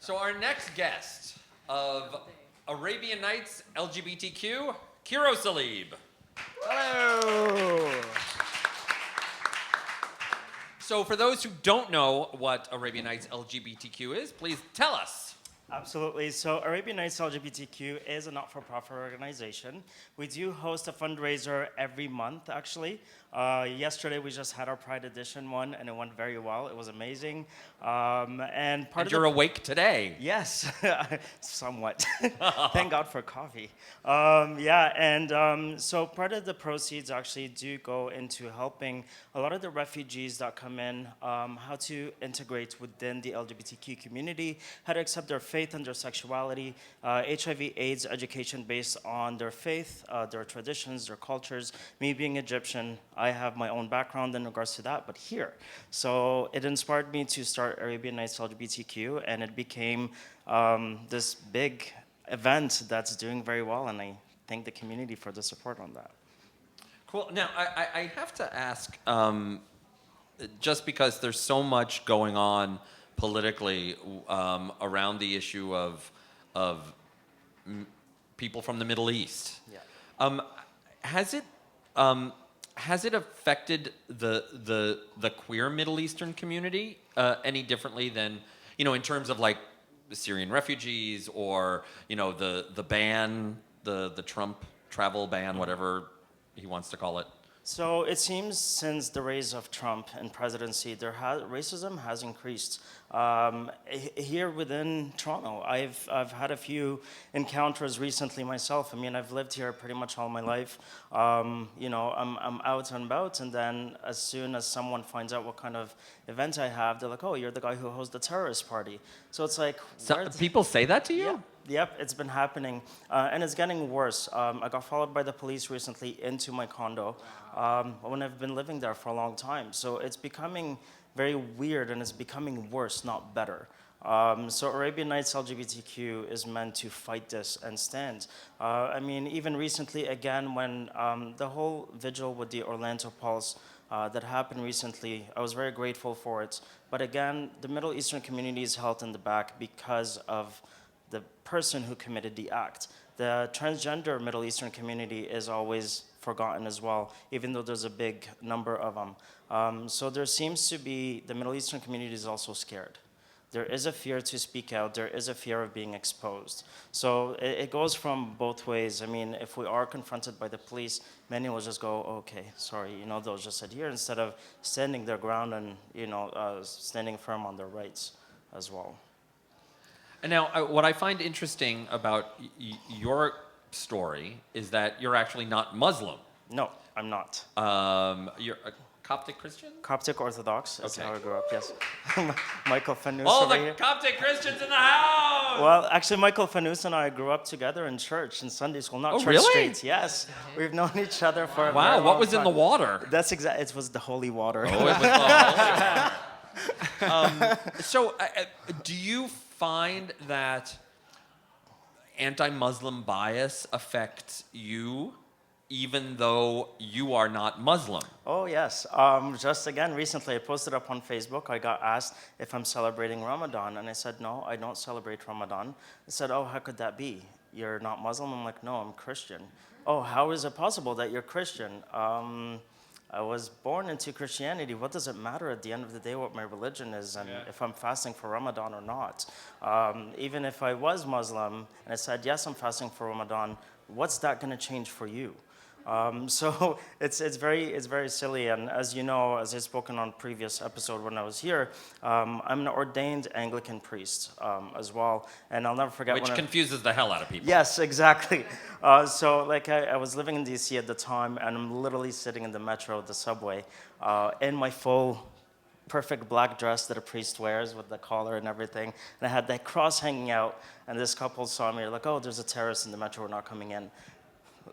So our next guest of Arabian Nights LGBTQ, Kero Saleib. Hello. So for those who don't know what Arabian Nights LGBTQ is, please tell us. Absolutely. So Arabian Nights LGBTQ is a not-for-profit organization. We do host a fundraiser every month, actually. Yesterday we just had our Pride Edition one, and it went very well. It was amazing. And you're awake today. Yes, somewhat. Thank God for coffee. So part of the proceeds actually do go into helping a lot of the refugees that come in, how to integrate within the LGBTQ community, how to accept their faith and their sexuality, HIV/AIDS education based on their faith, their traditions, their cultures. Me being Egyptian, I have my own background in regards to that, but here. So it inspired me to start Arabian Nights LGBTQ, and it became this big event that's doing very well, and I thank the community for the support on that. Cool. Now, I have to ask, just because there's so much going on politically around the issue of people from the Middle East. Yeah. Has it affected the queer Middle Eastern community any differently than, in terms of like the Syrian refugees or, the ban, the Trump travel ban, whatever he wants to call it? So it seems since the rise of Trump in presidency, racism has increased. Here within Toronto, I've had a few encounters recently myself. I mean, I've lived here pretty much all my life. I'm out and about, and then as soon as someone finds out what kind of event I have, they're like, "Oh, you're the guy who hosts the terrorist party." So it's like, people say that to you? Yeah. Yep, it's been happening, and it's getting worse. I got followed by the police recently into my condo when I've been living there for a long time. So it's becoming very weird, and it's becoming worse, not better. So Arabian Nights LGBTQ is meant to fight this and stand. I mean, even recently, again, when the whole vigil with the Orlando Pulse that happened recently, I was very grateful for it. But again, the Middle Eastern community is held in the back because of the person who committed the act. The transgender Middle Eastern community is always forgotten as well, even though there's a big number of them. So there seems to be, the Middle Eastern community is also scared. There is a fear to speak out. There is a fear of being exposed. So it goes from both ways. I mean, if we are confronted by the police, many will just go, okay, sorry, they'll just adhere instead of standing their ground and, standing firm on their rights as well. And now, what I find interesting about your story is that you're actually not Muslim. No, I'm not. You're a Coptic Christian? Coptic Orthodox is Okay. how I grew up, yes. Michael Fanous All over the here. Coptic Christians in the house! Well, actually, Michael Fanous and I grew up together in church, in Sunday school, not church really? streets. Yes, we've known each other for a very Wow, long what was in time. the water? That's exactly, it was the holy water. Oh, it was the holy water. So, do you find that anti-Muslim bias affects you, even though you are not Muslim? Oh, yes. Just again, recently I posted up on Facebook. I got asked if I'm celebrating Ramadan, and I said, no, I don't celebrate Ramadan. They said, oh, how could that be? You're not Muslim? I'm like, no, I'm Christian. Oh, how is it possible that you're Christian? I was born into Christianity. What does it matter at the end of the day what my religion is and if I'm fasting for Ramadan or not? Even if I was Muslim and I said, yes, I'm fasting for Ramadan, what's that going to change for you? So it's very silly. And as you know, as I've spoken on previous episode when I was here, I'm an ordained Anglican priest as well. And I'll never forget Which confuses the hell out of people. Yes, exactly. So like I was living in DC at the time, and I'm literally sitting in the metro, the subway, in my full perfect black dress that a priest wears with the collar and everything. And I had that cross hanging out, and this couple saw me, like, oh, there's a terrorist in the metro, we're not coming in.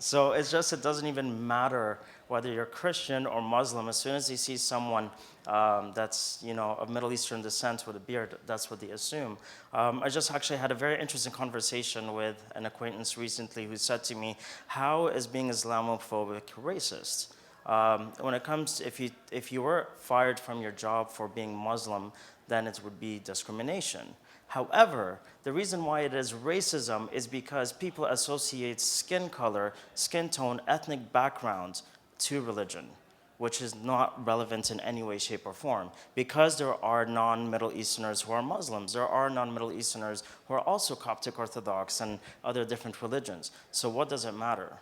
So it's just, it doesn't even matter whether you're Christian or Muslim. As soon as they see someone that's, of Middle Eastern descent with a beard, that's what they assume. I just actually had a very interesting conversation with an acquaintance recently who said to me, how is being Islamophobic racist? When it comes, if you were fired from your job for being Muslim, then it would be discrimination. However, the reason why it is racism is because people associate skin color, skin tone, ethnic background to religion, which is not relevant in any way, shape, or form. Because there are non-Middle Easterners who are Muslims, there are non-Middle Easterners who are also Coptic Orthodox and other different religions. So what does it matter?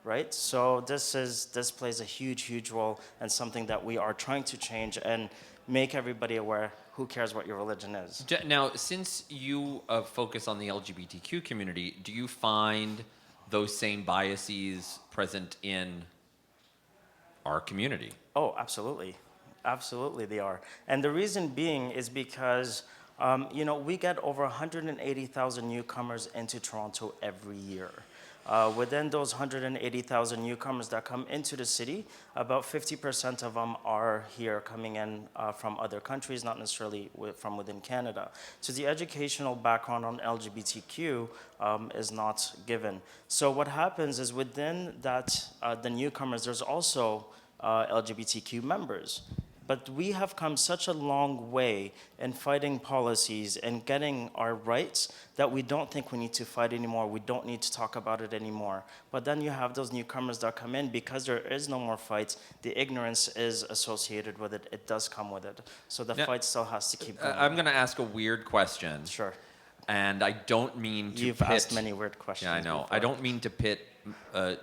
Right? So this plays a huge role and something that we are trying to change and make everybody aware. Who cares what your religion is? Now, since you focus on the LGBTQ community, do you find those same biases present in our community? Oh, absolutely. Absolutely, they are. And the reason being is because, we get over 180,000 newcomers into Toronto every year. Within those 180,000 newcomers that come into the city, about 50% of them are here coming in from other countries, not necessarily from within Canada. So the educational background on LGBTQ is not given. So what happens is within that, the newcomers, there's also LGBTQ members. But we have come such a long way in fighting policies and getting our rights that we don't think we need to fight anymore. We don't need to talk about it anymore. But then you have those newcomers that come in because there is no more fights. The ignorance is associated with it. It does come with it. So the fight still has to keep going. I'm going to ask a weird question. Sure. And I don't mean to You've pit... asked many weird questions. Yeah, I know. Before. I don't mean to pit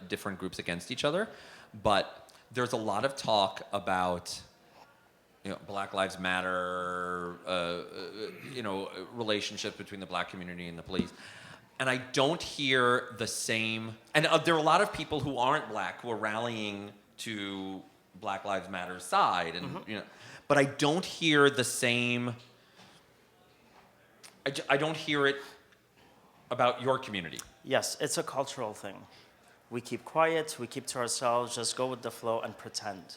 different groups against each other, but there's a lot of talk about... Black Lives Matter, relationship between the black community and the police. And I don't hear the same, and there are a lot of people who aren't black who are rallying to Black Lives Matter's side, and but I don't hear the same, I don't hear it about your community. Yes, it's a cultural thing. We keep quiet, we keep to ourselves, just go with the flow and pretend.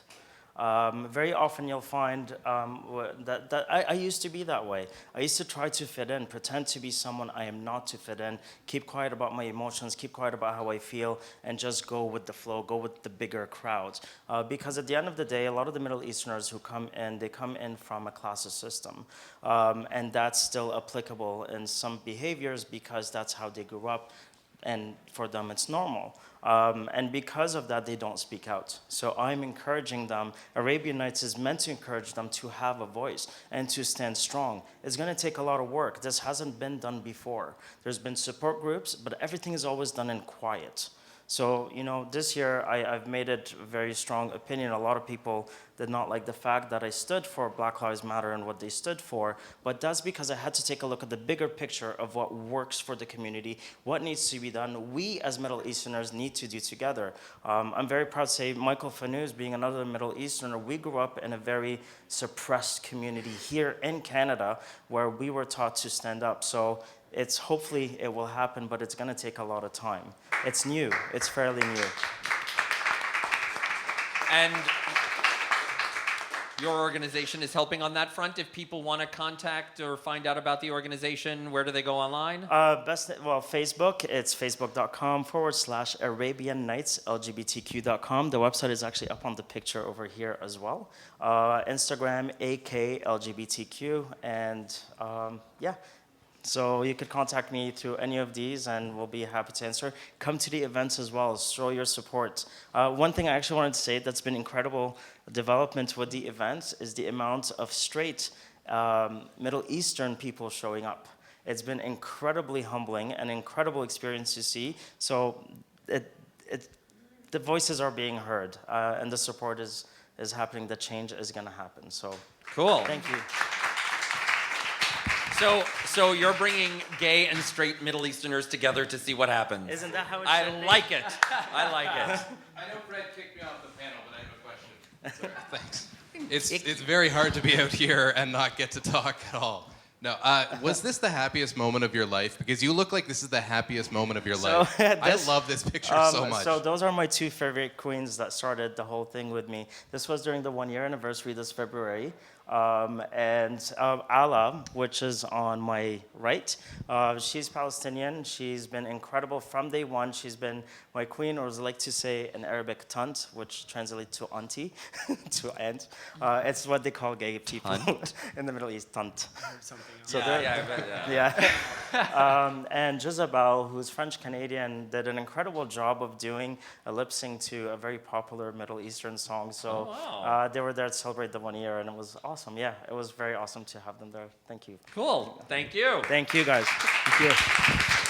Very often you'll find that I used to be that way. I used to try to fit in, pretend to be someone I am not to fit in, keep quiet about my emotions, keep quiet about how I feel, and just go with the flow, go with the bigger crowds. Because at the end of the day, a lot of the Middle Easterners who come in, they come in from a classist system. And that's still applicable in some behaviors because that's how they grew up, and for them it's normal. And because of that, they don't speak out. So I'm encouraging them. Arabian Nights is meant to encourage them to have a voice and to stand strong. It's going to take a lot of work. This hasn't been done before. There's been support groups, but everything is always done in quiet. So, this year I've made it a very strong opinion. A lot of people did not like the fact that I stood for Black Lives Matter and what they stood for, but that's because I had to take a look at the bigger picture of what works for the community, what needs to be done, we as Middle Easterners need to do together. I'm very proud to say Michael Fanouz, being another Middle Easterner, we grew up in a very suppressed community here in Canada where we were taught to stand up. So hopefully it will happen, but it's going to take a lot of time. It's new. It's fairly new. And your organization is helping on that front. If people want to contact or find out about the organization, where do they go online? Facebook. It's facebook.com/Arabian Nights, LGBTQ.com. The website is actually up on the picture over here as well. Instagram, AKLGBTQ, and So you could contact me through any of these and we'll be happy to answer. Come to the events as well, show your support. One thing I actually wanted to say that's been incredible development with the events is the amount of straight Middle Eastern people showing up. It's been incredibly humbling, an incredible experience to see. So the voices are being heard and the support is happening, the change is gonna happen. So cool. Thank you. So you're bringing gay and straight Middle Easterners together to see what happens. Isn't that how it should be? I like it. I like it. I know Fred kicked me off the panel, but I have a question. Sorry, thanks. It's very hard to be out here and not get to talk at all. No, was this the happiest moment of your life? Because you look like this is the happiest moment of your life. I love this picture so much. So those are my two favorite queens that started the whole thing with me. This was during the 1-year anniversary this February. And Ala, which is on my right, she's Palestinian. She's been incredible from day one. She's been my queen, or as I like to say in Arabic, tant, which translates to auntie, to aunt. It's what they call gay people in the Middle East, tant. So Yeah, they're- yeah, I bet, yeah. Yeah. And Jezebel, who's French-Canadian, did an incredible job of doing a lip sync to a very popular Middle Eastern song. So wow. they were there to celebrate the 1 year, and it was awesome. Yeah, it was very awesome to have them there. Thank you. Cool. Thank you. Thank you, guys. Thank you.